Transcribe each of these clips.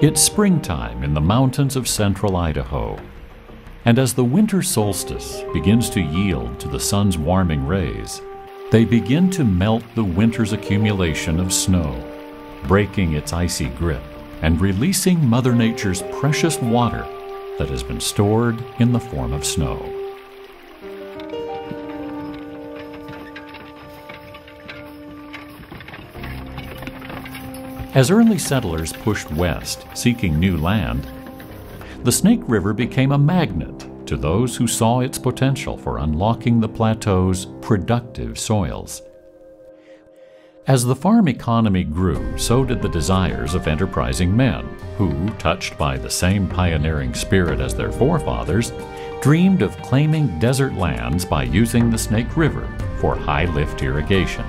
It's springtime in the mountains of central Idaho, and as the winter solstice begins to yield to the sun's warming rays, they begin to melt the winter's accumulation of snow, breaking its icy grip and releasing Mother Nature's precious water that has been stored in the form of snow. As early settlers pushed west, seeking new land, the Snake River became a magnet to those who saw its potential for unlocking the plateau's productive soils. As the farm economy grew, so did the desires of enterprising men who, touched by the same pioneering spirit as their forefathers, dreamed of claiming desert lands by using the Snake River for high-lift irrigation.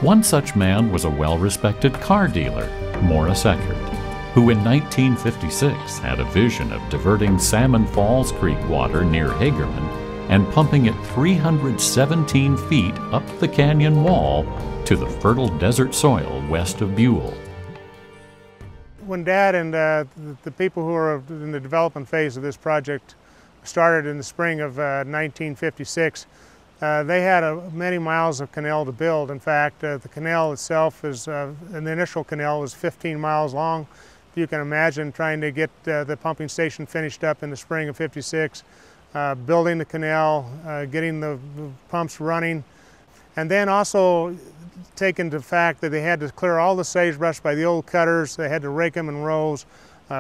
One such man was a well-respected car dealer, Morris Eckert, who in 1956 had a vision of diverting Salmon Falls Creek water near Hagerman and pumping it 317 feet up the canyon wall to the fertile desert soil west of Buell. When Dad and the people who are in the development phase of this project started in the spring of 1956, they had many miles of canal to build. In fact, the canal itself is, the initial canal was 15 miles long. You can imagine trying to get the pumping station finished up in the spring of '56, building the canal, getting the pumps running, and then also taking the fact that they had to clear all the sagebrush by the old cutters. They had to rake them in rows,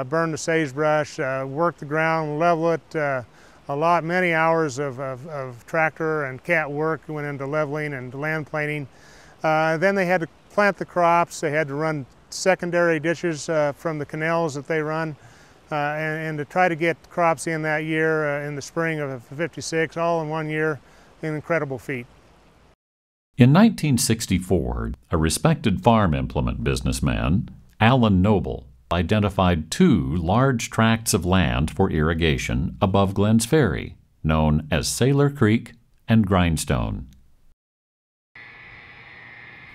burn the sagebrush, work the ground, level it. Many hours of tractor and cat work went into leveling and land planing. Then they had to plant the crops. They had to run secondary ditches from the canals that they run, and to try to get crops in that year in the spring of '56, all in one year, an incredible feat. In 1964, a respected farm implement businessman, Allen Noble, identified two large tracts of land for irrigation above Glenn's Ferry, known as Sailor Creek and Grindstone.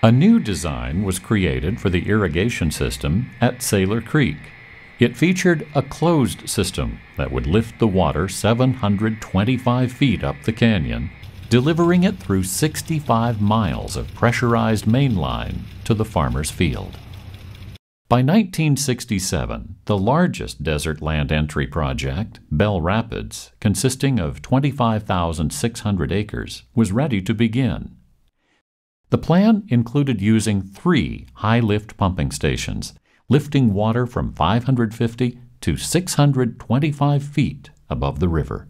A new design was created for the irrigation system at Sailor Creek. It featured a closed system that would lift the water 725 feet up the canyon, delivering it through 65 miles of pressurized main line to the farmer's field. By 1967, the largest desert land entry project, Bell Rapids, consisting of 25,600 acres, was ready to begin. The plan included using 3 high-lift pumping stations, lifting water from 550 to 625 feet above the river.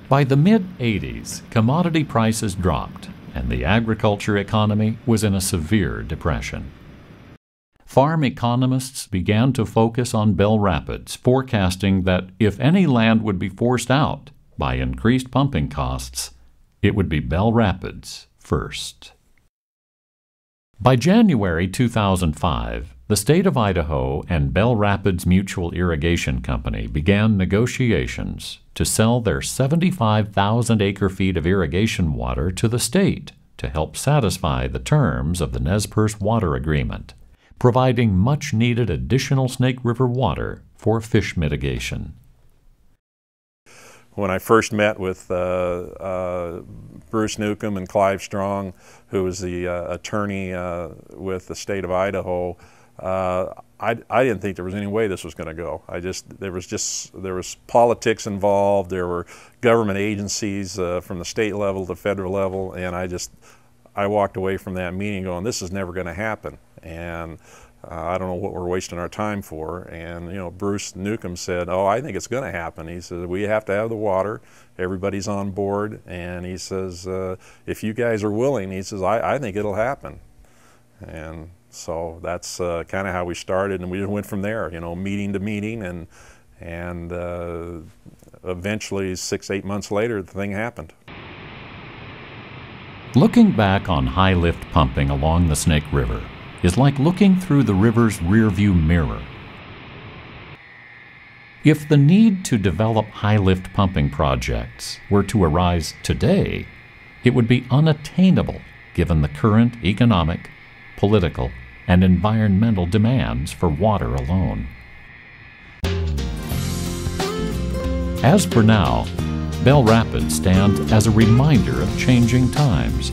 By the mid-'80s, commodity prices dropped, and the agriculture economy was in a severe depression. Farm economists began to focus on Bell Rapids, forecasting that if any land would be forced out by increased pumping costs, it would be Bell Rapids first. By January 2005, the state of Idaho and Bell Rapids Mutual Irrigation Company began negotiations to sell their 75,000 acre-feet of irrigation water to the state to help satisfy the terms of the Nez Perce Water Agreement, providing much-needed additional Snake River water for fish mitigation. When I first met with Bruce Newcomb and Clive Strong, who was the attorney with the state of Idaho, I didn't think there was any way this was going to go. There was politics involved. There were government agencies from the state level to federal level, and I walked away from that meeting going, this is never going to happen. And I don't know what we're wasting our time for. And you know, Bruce Newcomb said, oh, I think it's going to happen. He says, we have to have the water. Everybody's on board. And he says, if you guys are willing, he says, I think it'll happen. And so that's kind of how we started, and we just went from there, you know, meeting to meeting, and eventually 6-8 months later, the thing happened. Looking back on high-lift pumping along the Snake River is like looking through the river's rearview mirror. If the need to develop high-lift pumping projects were to arise today, it would be unattainable given the current economic, political, and environmental demands for water alone. As for now, Bell Rapids stands as a reminder of changing times